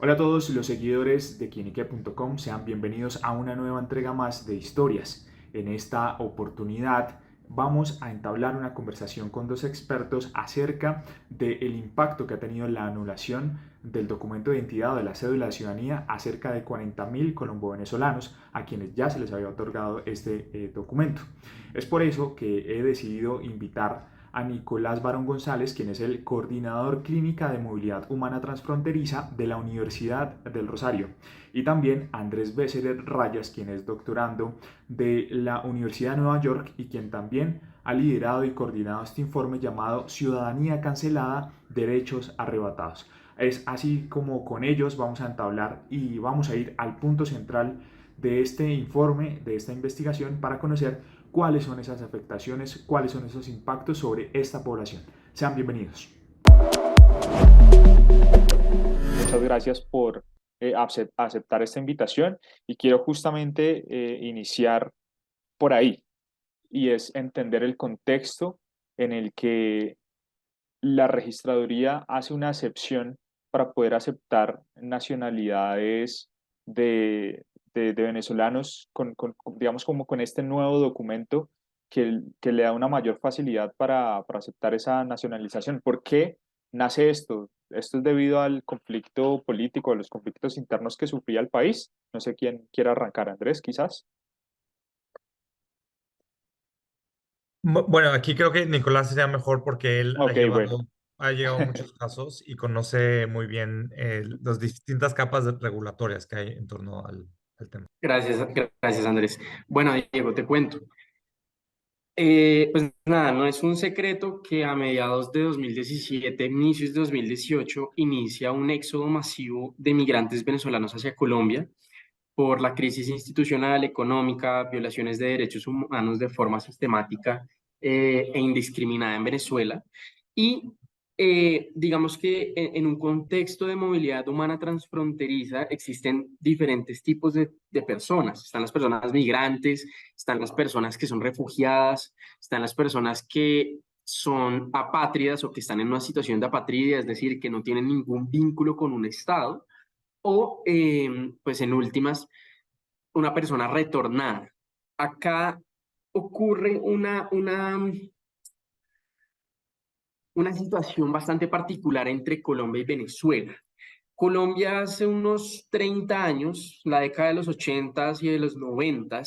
Hola a todos los seguidores de quienique.com, sean bienvenidos a una nueva entrega más de historias. En esta oportunidad vamos a entablar una conversación con dos expertos acerca del impacto que ha tenido la anulación del documento de identidad o de la cédula de ciudadanía a cerca de 40.000 colombo-venezolanos a quienes ya se les había otorgado este documento. Es por eso que he decidido invitar a Nicolás Barón González, quien es el coordinador clínica de movilidad humana transfronteriza de la Universidad del Rosario, y también a Andrés Besserer Rayas, quien es doctorando de la Universidad de Nueva York y quien también ha liderado y coordinado este informe llamado Ciudadanía Cancelada, Derechos Arrebatados. Es así como con ellos vamos a entablar y vamos a ir al punto central de este informe, de esta investigación, para conocer cuáles son esas afectaciones, cuáles son esos impactos sobre esta población. Sean bienvenidos. Muchas gracias por aceptar esta invitación y quiero justamente iniciar por ahí, y es entender el contexto en el que la registraduría hace una excepción para poder aceptar nacionalidades de, de venezolanos digamos, como con este nuevo documento que le da una mayor facilidad para aceptar esa nacionalización. ¿Por qué nace esto? Esto es debido al conflicto político, a los conflictos internos que sufría el país. No sé quién quiera arrancar, Andrés, quizás. Bueno, aquí creo que Nicolás sería mejor porque él Ok, bueno. ha llevado muchos casos y conoce muy bien las distintas capas regulatorias que hay en torno al tema. Gracias Andrés. Bueno, Diego, te cuento. Pues nada, no es un secreto que a mediados de 2017, inicios de 2018, inicia un éxodo masivo de migrantes venezolanos hacia Colombia por la crisis institucional, económica, violaciones de derechos humanos de forma sistemática e indiscriminada en Venezuela. Y digamos que en un contexto de movilidad humana transfronteriza existen diferentes tipos de personas. Están las personas migrantes, están las personas que son refugiadas, están las personas que son apátridas o que están en una situación de apatridia, es decir, que no tienen ningún vínculo con un Estado, o pues en últimas, una persona retornada. Acá ocurre una situación bastante particular entre Colombia y Venezuela. Colombia hace unos 30 años, la década de los 80 y de los 90,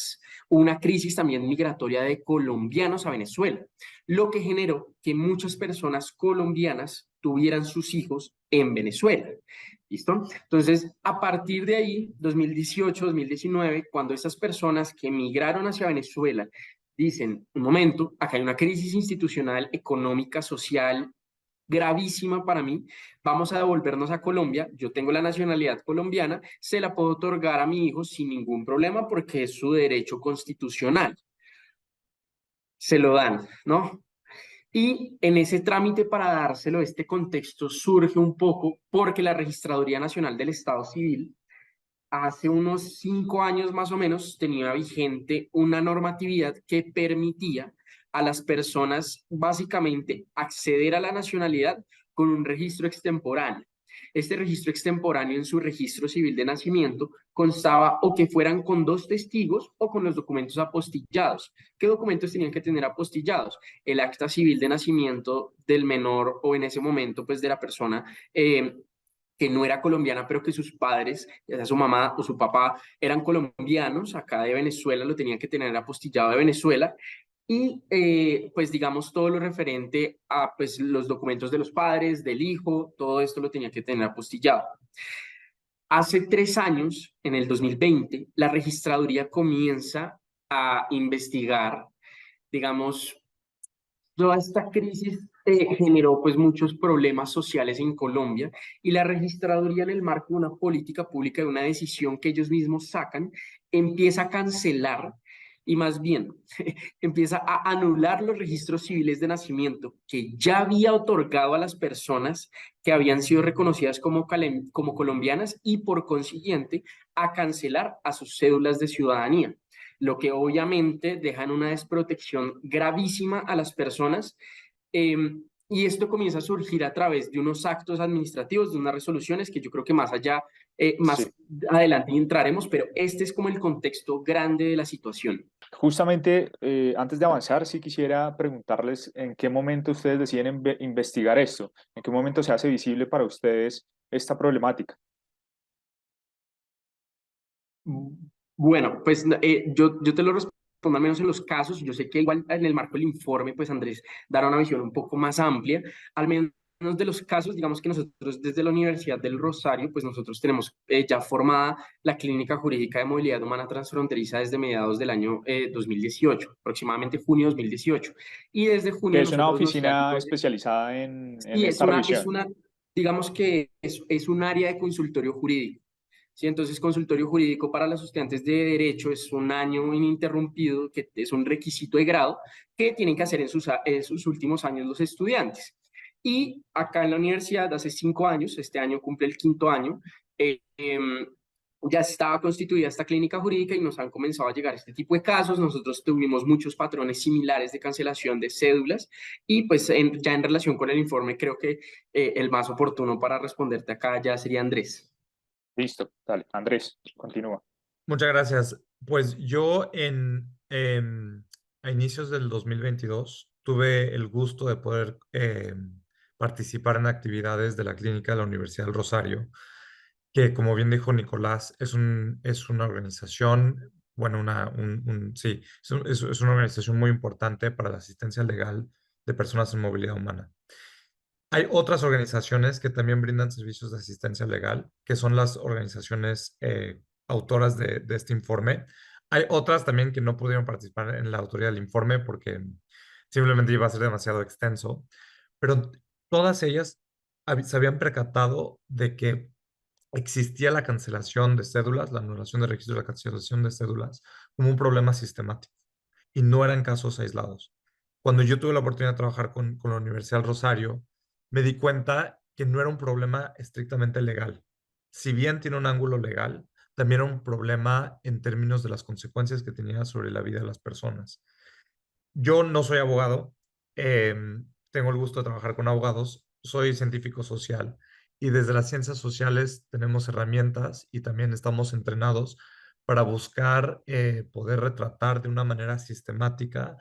hubo una crisis también migratoria de colombianos a Venezuela, lo que generó que muchas personas colombianas tuvieran sus hijos en Venezuela. ¿Listo? Entonces, a partir de ahí, 2018, 2019, cuando esas personas que emigraron hacia Venezuela dicen, un momento, acá hay una crisis institucional, económica, social, gravísima para mí, vamos a devolvernos a Colombia, yo tengo la nacionalidad colombiana, se la puedo otorgar a mi hijo sin ningún problema porque es su derecho constitucional. Se lo dan, ¿no? Y en ese trámite para dárselo, este contexto surge un poco porque la Registraduría Nacional del Estado Civil hace unos 5 años más o menos tenía vigente una normatividad que permitía a las personas básicamente acceder a la nacionalidad con un registro extemporáneo. Este registro extemporáneo en su registro civil de nacimiento constaba o que fueran con dos testigos o con los documentos apostillados. ¿Qué documentos tenían que tener apostillados? El acta civil de nacimiento del menor o en ese momento pues de la persona que no era colombiana, pero que sus padres, ya sea su mamá o su papá, eran colombianos, acá de Venezuela, lo tenían que tener apostillado de Venezuela, y pues digamos todo lo referente a pues los documentos de los padres, del hijo, todo esto lo tenía que tener apostillado. Hace 3 años, en el 2020, la registraduría comienza a investigar, digamos, toda esta crisis generó pues muchos problemas sociales en Colombia y la registraduría en el marco de una política pública, de una decisión que ellos mismos sacan, empieza a cancelar y más bien empieza a anular los registros civiles de nacimiento que ya había otorgado a las personas que habían sido reconocidas como colombianas y por consiguiente a cancelar a sus cédulas de ciudadanía, lo que obviamente deja en una desprotección gravísima a las personas. Y esto comienza a surgir a través de unos actos administrativos, de unas resoluciones que yo creo que más allá, Sí. más adelante entraremos, pero este es como el contexto grande de la situación. Justamente, antes de avanzar, sí quisiera preguntarles en qué momento ustedes deciden investigar esto, en qué momento se hace visible para ustedes esta problemática. Bueno, pues yo te lo respondo al menos en los casos, yo sé que igual en el marco del informe, pues Andrés dará una visión un poco más amplia, al menos de los casos, digamos que nosotros desde la Universidad del Rosario, pues nosotros tenemos ya formada la Clínica Jurídica de Movilidad Humana Transfronteriza desde mediados del año 2018, aproximadamente junio de 2018, y desde Que junio es una nosotros nos oficina salimos. especializada en Sí, esta revisión. digamos que es un área de consultorio jurídico. Sí, entonces consultorio jurídico para los estudiantes de derecho es un año ininterrumpido, que es un requisito de grado que tienen que hacer en sus últimos años los estudiantes. Y acá en la universidad, hace 5 años, este año cumple el 5.º, ya estaba constituida esta clínica jurídica y nos han comenzado a llegar este tipo de casos. Nosotros tuvimos muchos patrones similares de cancelación de cédulas y pues ya en relación con el informe creo que el más oportuno para responderte acá ya sería Andrés. Listo, dale, Andrés, continúa. Muchas gracias. Pues yo a inicios del 2022 tuve el gusto de poder participar en actividades de la clínica de la Universidad del Rosario, que como bien dijo Nicolás, es una organización, bueno, sí, es una organización muy importante para la asistencia legal de personas en movilidad humana. Hay otras organizaciones que también brindan servicios de asistencia legal, que son las organizaciones autoras de este informe. Hay otras también que no pudieron participar en la autoría del informe porque simplemente iba a ser demasiado extenso, pero todas ellas se habían percatado de que existía la cancelación de cédulas, la anulación de registro de la cancelación de cédulas, como un problema sistemático y no eran casos aislados. Cuando yo tuve la oportunidad de trabajar con la Universidad del Rosario, me di cuenta que no era un problema estrictamente legal. Si bien tiene un ángulo legal, también era un problema en términos de las consecuencias que tenía sobre la vida de las personas. Yo no soy abogado, eh, tengo el gusto de trabajar con abogados, soy científico social y desde las ciencias sociales tenemos herramientas y también estamos entrenados para buscar poder retratar de una manera sistemática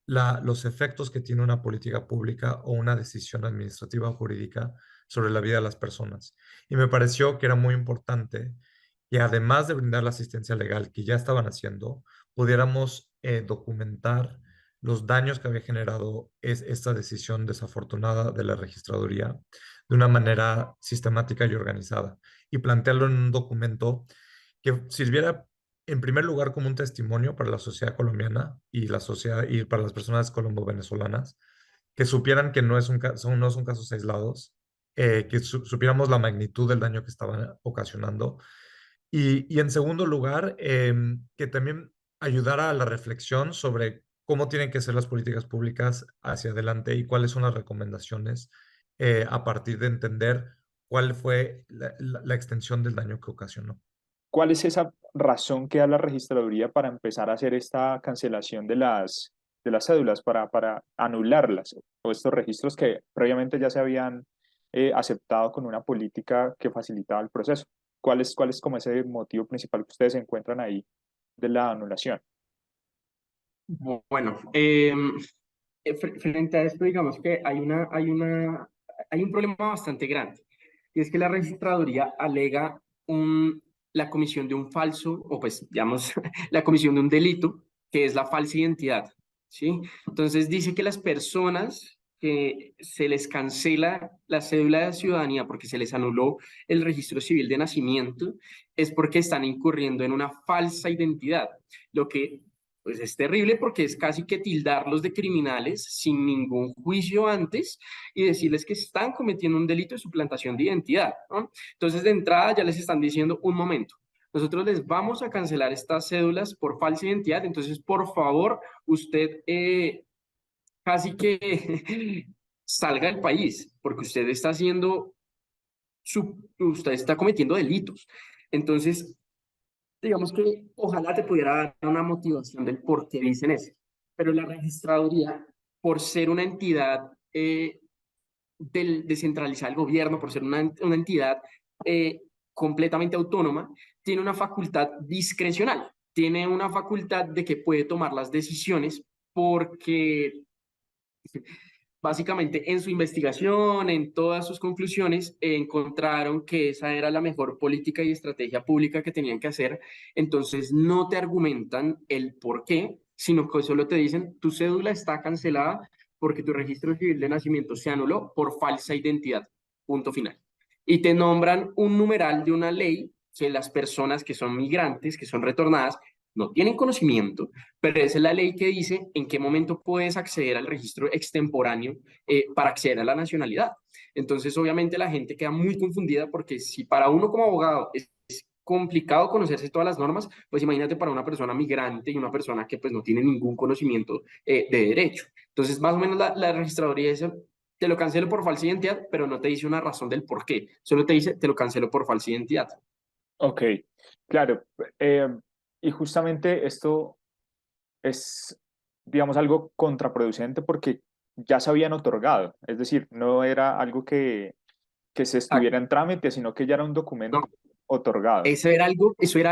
los efectos que tiene una política pública o una decisión administrativa o jurídica sobre la vida de las personas. Y me pareció que era muy importante que además de brindar la asistencia legal que ya estaban haciendo, pudiéramos documentar los daños que había generado esta decisión desafortunada de la registraduría de una manera sistemática y organizada y plantearlo en un documento que sirviera en primer lugar como un testimonio para la sociedad colombiana y la sociedad y para las personas colombo-venezolanas, que supieran que no son casos aislados, que supiéramos la magnitud del daño que estaban ocasionando. Y en segundo lugar, que también ayudara a la reflexión sobre cómo tienen que ser las políticas públicas hacia adelante y cuáles son las recomendaciones a partir de entender cuál fue la extensión del daño que ocasionó. ¿Cuál es esa razón que da la registraduría para empezar a hacer esta cancelación de las cédulas, para anularlas, o estos registros que previamente ya se habían aceptado con una política que facilitaba el proceso? Cuál es como ese motivo principal que ustedes encuentran ahí de la anulación? Bueno, frente a esto, digamos que hay un problema bastante grande, y es que la registraduría alega la comisión de un falso, o pues, digamos, la comisión de un delito, que es la falsa identidad, ¿sí? Entonces dice que las personas que se les cancela la cédula de ciudadanía porque se les anuló el registro civil de nacimiento, es porque están incurriendo en una falsa identidad, lo que pues es terrible porque es casi que tildarlos de criminales sin ningún juicio antes y decirles que están cometiendo un delito de suplantación de identidad, ¿no? Entonces, de entrada ya les están diciendo, un momento, nosotros les vamos a cancelar estas cédulas por falsa identidad, entonces, por favor, usted casi que salga del país, porque usted está cometiendo delitos. Entonces, digamos que ojalá te pudiera dar una motivación del por qué dicen eso, pero la registraduría, por ser una entidad descentralizar el gobierno, por ser una entidad eh, completamente autónoma, tiene una facultad discrecional, tiene una facultad de que puede tomar las decisiones porque básicamente en su investigación, en todas sus conclusiones, encontraron que esa era la mejor política y estrategia pública que tenían que hacer. Entonces no te argumentan el por qué, sino que solo te dicen, tu cédula está cancelada porque tu registro civil de nacimiento se anuló por falsa identidad. Punto final. Y te nombran un numeral de una ley que las personas que son migrantes, que son retornadas, no tienen conocimiento, pero esa es la ley que dice en qué momento puedes acceder al registro extemporáneo para acceder a la nacionalidad. Entonces, obviamente, la gente queda muy confundida porque si para uno como abogado es complicado conocerse todas las normas, pues imagínate para una persona migrante y una persona que pues no tiene ningún conocimiento de derecho. Entonces, más o menos la registraduría dice, te lo cancelo por falsa identidad, pero no te dice una razón del por qué, solo te dice, te lo cancelo por falsa identidad. Ok, claro. eh, y justamente esto es, digamos, algo contraproducente porque ya se habían otorgado. Es decir, no era algo que se estuviera en trámite, sino que ya era un No, documento otorgado. eso era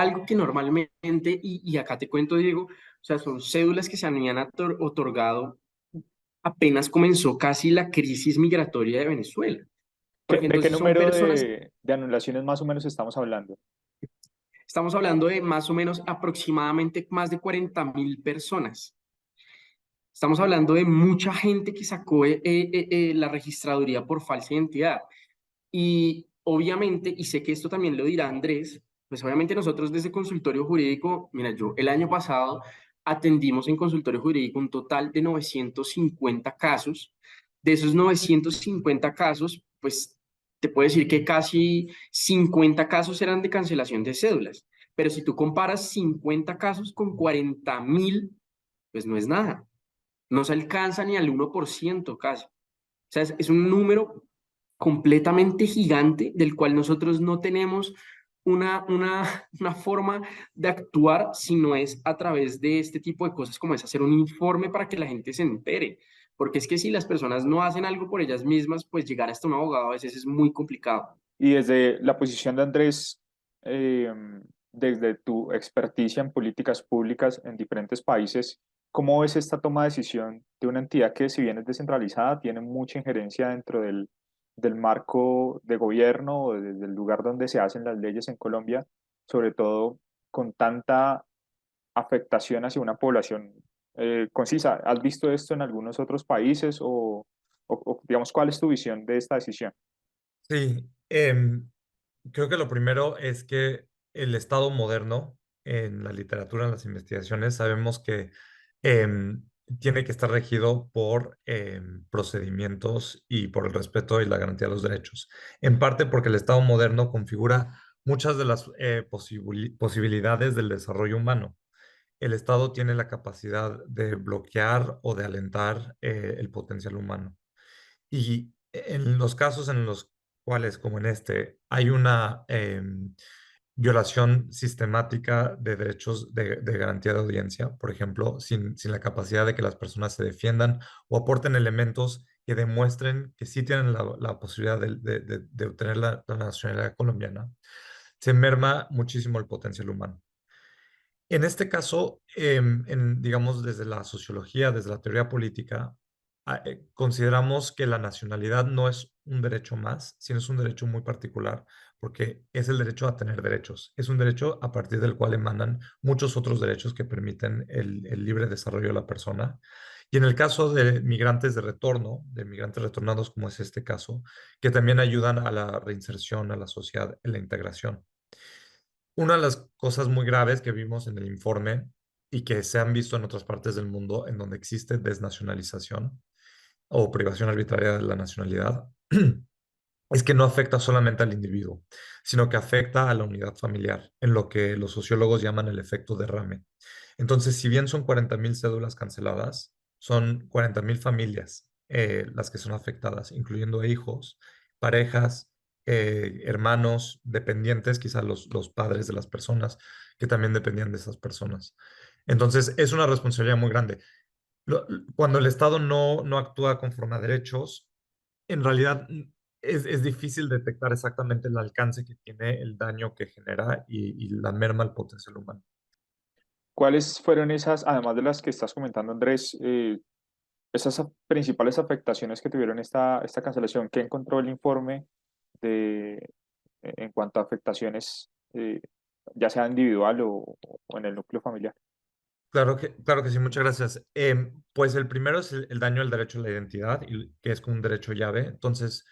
algo que normalmente, y acá te cuento, Diego, o sea, son cédulas que se habían otorgado apenas comenzó casi la crisis migratoria de Venezuela, porque ¿De qué entonces son número personas, de anulaciones más o menos estamos hablando? estamos hablando de más o menos aproximadamente más de 40.000 personas. Estamos hablando de mucha gente que sacó la registraduría por falsa identidad. Y obviamente, y sé que esto también lo dirá Andrés, pues obviamente nosotros desde consultorio jurídico, mira, yo el año pasado atendimos en consultorio jurídico un total de 950 casos. De esos 950 casos, pues te puedo decir que casi 50 casos eran de cancelación de cédulas. Pero si tú comparas 50 casos con 40.000, pues no es nada. No se alcanza ni al 1% casi. O sea, es un número completamente gigante del cual nosotros no tenemos una forma de actuar si no es a través de este tipo de cosas como es hacer un informe para que la gente se entere. Porque es que si las personas no hacen algo por ellas mismas, pues llegar hasta un abogado a veces es muy complicado. Y desde la posición de Andrés, eh, desde tu experticia en políticas públicas en diferentes países, ¿cómo ves esta toma de decisión de una entidad que, si bien es descentralizada, tiene mucha injerencia dentro del marco de gobierno o desde el lugar donde se hacen las leyes en Colombia, sobre todo con tanta afectación hacia una población concisa? ¿Has visto esto en algunos otros países digamos, cuál es tu visión de esta decisión? Sí, creo que lo primero es que el Estado moderno, en la literatura, en las investigaciones, sabemos que em, tiene que estar regido por procedimientos y por el respeto y la garantía de los derechos. En parte porque el Estado moderno configura muchas de las posibilidades del desarrollo humano. El Estado tiene la capacidad de bloquear o de alentar el potencial humano. Y en los casos en los cuales, como en este, hay una violación sistemática de derechos de garantía de audiencia, por ejemplo, sin la capacidad de que las personas se defiendan o aporten elementos que demuestren que sí tienen la posibilidad de obtener la nacionalidad colombiana, se merma muchísimo el potencial humano. En este caso, digamos, desde la sociología, desde la teoría política, consideramos que la nacionalidad no es un derecho más, sino es un derecho muy particular, porque es el derecho a tener derechos. Es un derecho a partir del cual emanan muchos otros derechos que permiten el libre desarrollo de la persona. Y en el caso de migrantes de retorno, de migrantes retornados, como es este caso, que también ayudan a la reinserción a la sociedad, en la integración. Una de las cosas muy graves que vimos en el informe y que se han visto en otras partes del mundo en donde existe desnacionalización o privación arbitraria de la nacionalidad es que no afecta solamente al individuo, sino que afecta a la unidad familiar, en lo que los sociólogos llaman el efecto derrame. Entonces, si bien son 40.000 cédulas canceladas, son 40.000 familias las que son afectadas, incluyendo hijos, parejas, hermanos, dependientes, quizás los padres de las personas que también dependían de esas personas. Entonces, es una responsabilidad muy grande. Cuando el Estado no actúa conforme a derechos, en realidad es difícil detectar exactamente el alcance que tiene el daño que genera y la merma al potencial humano. ¿Cuáles fueron esas, además de las que estás comentando, Andrés, esas principales afectaciones que tuvieron esta cancelación? ¿Qué encontró el informe en cuanto a afectaciones, ya sea individual o en el núcleo familiar? Claro que sí, muchas gracias. Pues el primero es el daño al derecho a la identidad, que es como un derecho llave. Entonces,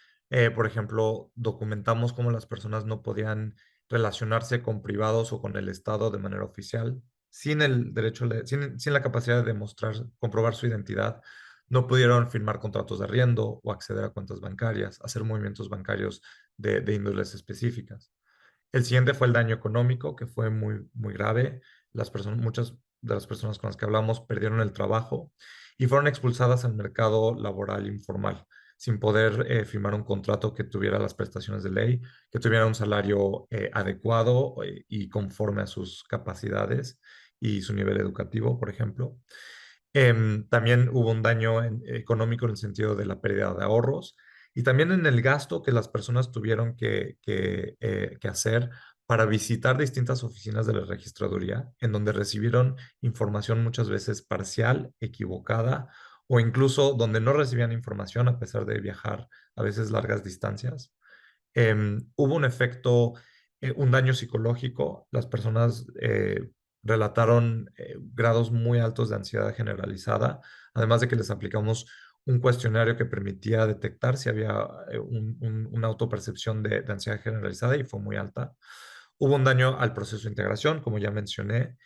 por ejemplo, documentamos cómo las personas no podían relacionarse con privados o con el Estado de manera oficial, sin el derecho, sin la capacidad de demostrar, comprobar su identidad. No pudieron firmar contratos de arriendo o acceder a cuentas bancarias, hacer movimientos bancarios de índoles específicas. El siguiente fue el daño económico, que fue muy grave. Muchas de las personas con las que hablamos perdieron el trabajo y fueron expulsadas al mercado laboral informal, sin poder firmar un contrato que tuviera las prestaciones de ley, que tuviera un salario adecuado y conforme a sus capacidades y su nivel educativo, por ejemplo. También hubo un daño económico en el sentido de la pérdida de ahorros y también en el gasto que las personas tuvieron que hacer para visitar distintas oficinas de la registraduría, en donde recibieron información muchas veces parcial, equivocada, o incluso donde no recibían información a pesar de viajar a veces largas distancias. Hubo un efecto, un daño psicológico. Las personas relataron grados muy altos de ansiedad generalizada, además de que les aplicamos un cuestionario que permitía detectar si había una autopercepción de ansiedad generalizada y fue muy alta. Hubo un daño al proceso de integración, como ya mencioné.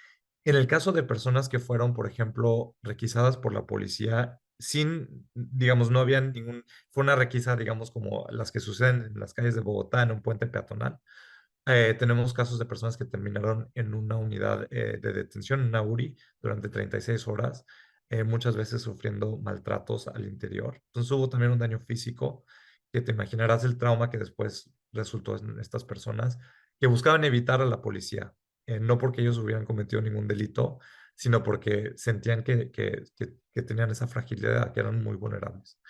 En el caso de personas que fueron, por ejemplo, requisadas por la policía, digamos, no había fue una requisa, digamos, como las que suceden en las calles de Bogotá, en un puente peatonal. Tenemos casos de personas que terminaron en una unidad de detención, en una URI, durante 36 horas, muchas veces sufriendo maltratos al interior. Entonces hubo también un daño físico, que te imaginarás el trauma que después resultó en estas personas que buscaban evitar a la policía, no porque ellos hubieran cometido ningún delito, sino porque sentían que tenían esa fragilidad, que eran muy vulnerables.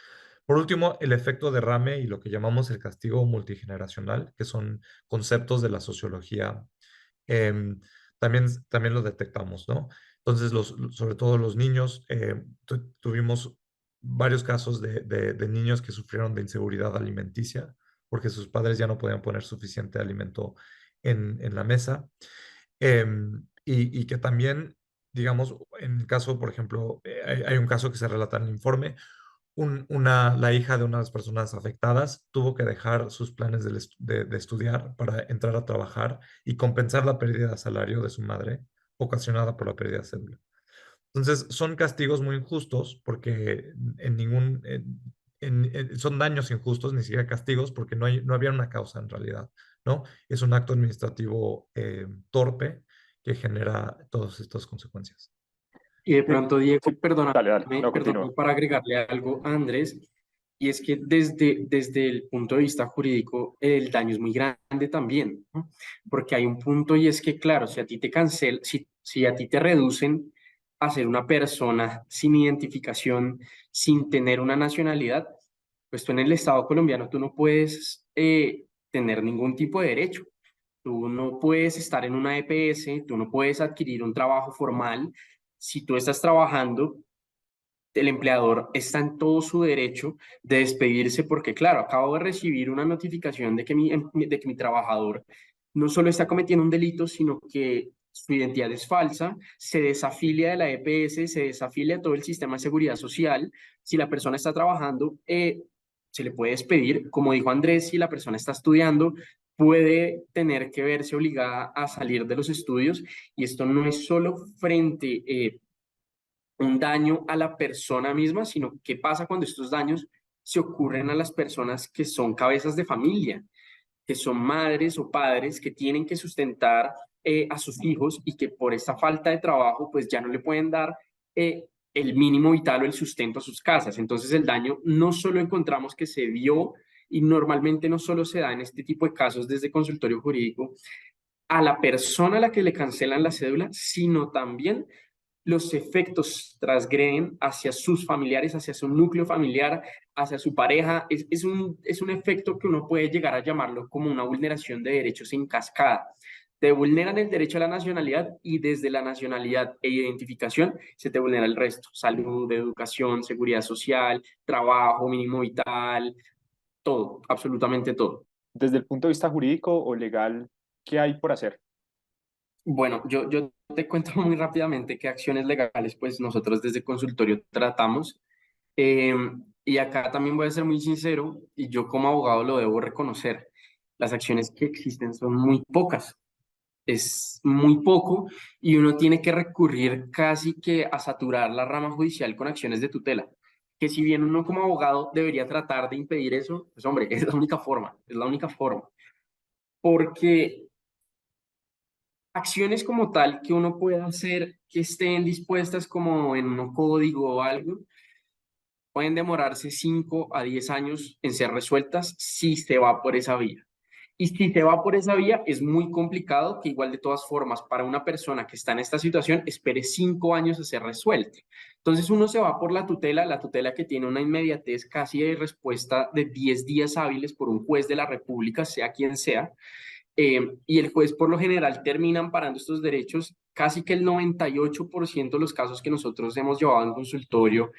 Por último, el efecto derrame y lo que llamamos el castigo multigeneracional, que son conceptos de la sociología, em, también lo detectamos, ¿no? Entonces, sobre todo los niños, tuvimos varios casos de niños que sufrieron de inseguridad alimenticia porque sus padres ya no podían poner suficiente alimento en la mesa. Y que también, digamos, en el caso, por ejemplo, hay un caso que se relata en el informe, la hija de una de las personas afectadas tuvo que dejar sus planes de estudiar para entrar a trabajar y compensar la pérdida de salario de su madre ocasionada por la pérdida de cédula. Entonces, son castigos muy injustos porque en ningún, son daños injustos, ni siquiera castigos, porque no había una causa en realidad, ¿no? Es un acto administrativo torpe que genera todas estas consecuencias. Y de Eh, pronto, Diego, perdóname, Dale, dale, no, perdóname continúa. para agregarle algo a Andrés, y es que desde el punto de vista jurídico, el daño es muy grande también, ¿no? Porque hay un punto y es que, claro, si a ti te si a ti te reducen a ser una persona sin identificación, sin tener una nacionalidad, pues tú en el Estado colombiano tú no puedes tener ningún tipo de derecho. Tú no puedes estar en una EPS, tú no puedes adquirir un trabajo formal. Si tú estás trabajando, el empleador está en todo su derecho de despedirse porque, claro, acabo de recibir una notificación de que mi trabajador no solo está cometiendo un delito, sino que su identidad es falsa, se desafilia de la EPS, se desafilia de todo el sistema de seguridad social. Si la persona está trabajando, se le puede despedir. Como dijo Andrés, si la persona está estudiando, puede tener que verse obligada a salir de los estudios. Y esto no es solo frente un daño a la persona misma, sino qué pasa cuando estos daños se ocurren a las personas que son cabezas de familia, que son madres o padres que tienen que sustentar a sus hijos y que por esta falta de trabajo pues ya no le pueden dar el mínimo vital o el sustento a sus casas. Entonces el daño no solo encontramos que se dio y normalmente no solo se da en este tipo de casos desde consultorio jurídico a la persona a la que le cancelan la cédula, sino también los efectos transgreden hacia sus familiares, hacia su núcleo familiar, hacia su pareja. Es un efecto que uno puede llegar a llamarlo como una vulneración de derechos en cascada. Te vulneran el derecho a la nacionalidad y desde la nacionalidad e identificación se te vulnera el resto: salud, educación, seguridad social, trabajo mínimo vital, todo, absolutamente todo. Desde el punto de vista jurídico o legal, ¿qué hay por hacer? Bueno, yo te cuento muy rápidamente qué acciones legales pues nosotros desde consultorio tratamos. Eh, y acá también voy a ser muy sincero, y yo como abogado lo debo reconocer: las acciones que existen son muy pocas, es muy poco, y uno tiene que recurrir casi que a saturar la rama judicial con acciones de tutela, que si bien uno como abogado debería tratar de impedir eso, pues hombre, es la única forma, es la única forma, porque acciones como tal que uno pueda hacer que estén dispuestas como en un código o algo, pueden demorarse 5 a 10 años en ser resueltas si se va por esa vía. Y si se va por esa vía, es muy complicado que igual de todas formas para una persona que está en esta situación espere 5 años a ser resuelta. Entonces uno se va por la tutela que tiene una inmediatez casi de respuesta de 10 días hábiles por un juez de la República, sea quien sea, y el juez por lo general termina amparando estos derechos. Casi que el 98% de los casos que nosotros hemos llevado en consultorio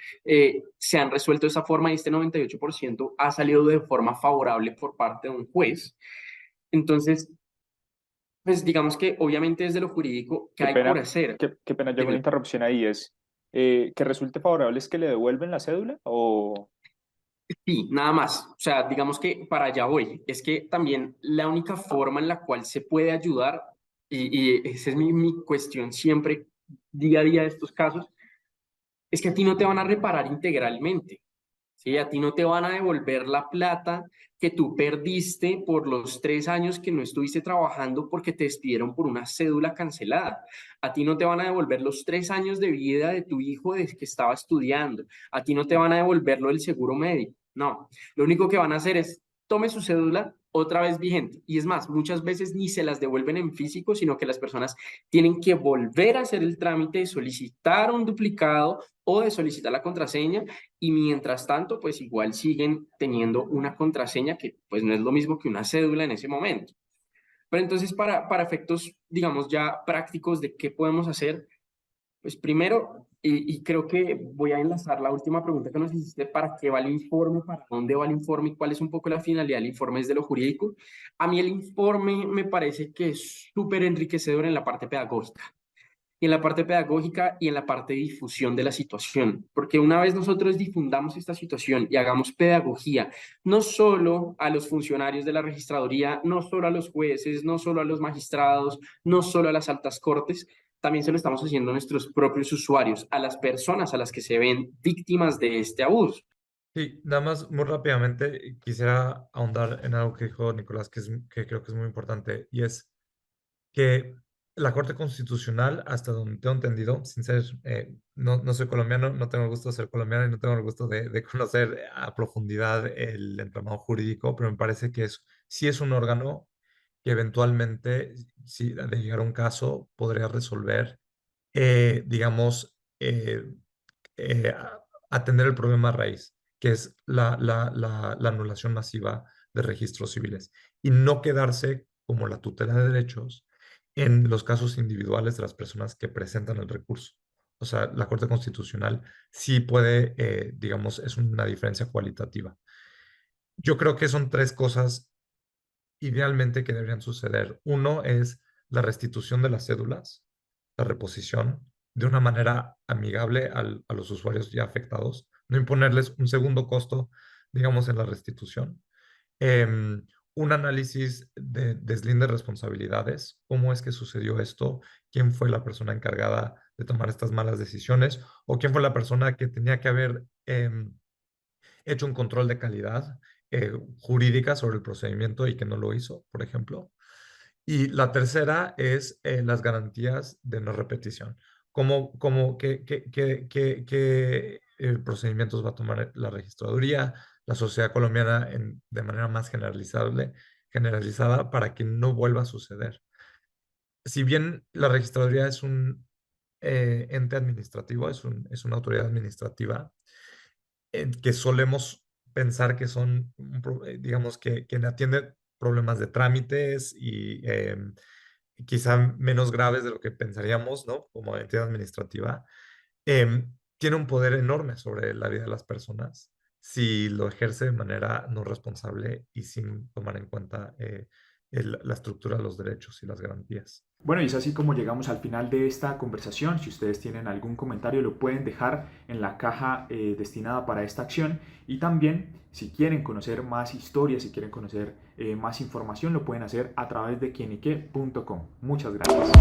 se han resuelto de esa forma, y este 98% ha salido de forma favorable por parte de un juez. Entonces, pues digamos que obviamente desde lo jurídico, ¿qué Qué hay por pena, hacer? qué pena, yo hago una Dime. interrupción ahí. Es que resulte favorable es que le devuelven la cédula o... Sí, nada más. O sea, digamos que para allá voy. Es que también la única forma en la cual se puede ayudar, y esa es mi cuestión siempre, día a día de estos casos, es que a ti no te van a reparar integralmente. ¿Sí? A ti no te van a devolver la plata que tú perdiste por los 3 años que no estuviste trabajando porque te despidieron por una cédula cancelada. A ti no te van a devolver los 3 años de vida de tu hijo desde que estaba estudiando. A ti no te van a devolver lo del seguro médico. No, lo único que van a hacer es: tome su cédula otra vez vigente. Y es más, muchas veces ni se las devuelven en físico, sino que las personas tienen que volver a hacer el trámite de solicitar un duplicado o de solicitar la contraseña, y mientras tanto, pues igual siguen teniendo una contraseña que pues no es lo mismo que una cédula en ese momento. Pero entonces, para efectos, digamos, ya prácticos de qué podemos hacer, pues primero, y creo que voy a enlazar la última pregunta que nos hiciste: ¿para qué va el informe? ¿Para dónde va el informe? ¿Y cuál es un poco la finalidad del informe desde lo jurídico? A mí el informe me parece que es súper enriquecedor en la parte pedagógica, y en la parte pedagógica y en la parte de difusión de la situación, porque una vez nosotros difundamos esta situación y hagamos pedagogía, no solo a los funcionarios de la registraduría, no solo a los jueces, no solo a los magistrados, no solo a las altas cortes, también se lo estamos haciendo a nuestros propios usuarios, a las personas a las que se ven víctimas de este abuso. Sí, nada más muy rápidamente quisiera ahondar en algo que dijo Nicolás, que creo que es muy importante, y es que la Corte Constitucional, hasta donde tengo entendido, sin ser, no soy colombiano, no tengo el gusto de ser colombiano y no tengo el gusto de conocer a profundidad el entramado jurídico, pero me parece que sí es un órgano que eventualmente, si de llegar a un caso, podría resolver, digamos, atender el problema raíz, que es la anulación masiva de registros civiles, y no quedarse como la tutela de derechos en los casos individuales de las personas que presentan el recurso. O sea, la Corte Constitucional sí puede, digamos, es una diferencia cualitativa. Yo creo que son tres cosas idealmente que deberían suceder. Uno es la restitución de las cédulas, la reposición, de una manera amigable a los usuarios ya afectados, no imponerles un segundo costo, digamos, en la restitución. Un análisis de deslinde responsabilidades, cómo es que sucedió esto, quién fue la persona encargada de tomar estas malas decisiones o quién fue la persona que tenía que haber hecho un control de calidad jurídica sobre el procedimiento y que no lo hizo, por ejemplo. Y la tercera es las garantías de no repetición. ¿Qué procedimientos va a tomar la registraduría, la sociedad colombiana de manera más generalizada para que no vuelva a suceder? Si bien la registraduría es un ente administrativo, es una autoridad administrativa que solemos pensar que son, digamos, que atienden problemas de trámites y quizá menos graves de lo que pensaríamos, ¿no? Como entidad administrativa. Tiene un poder enorme sobre la vida de las personas si lo ejerce de manera no responsable y sin tomar en cuenta la estructura de los derechos y las garantías. Bueno, y es así como llegamos al final de esta conversación. Si ustedes tienen algún comentario, lo pueden dejar en la caja destinada para esta acción. Y también, si quieren conocer más historias, si quieren conocer más información, lo pueden hacer a través de quienique.com. Muchas gracias.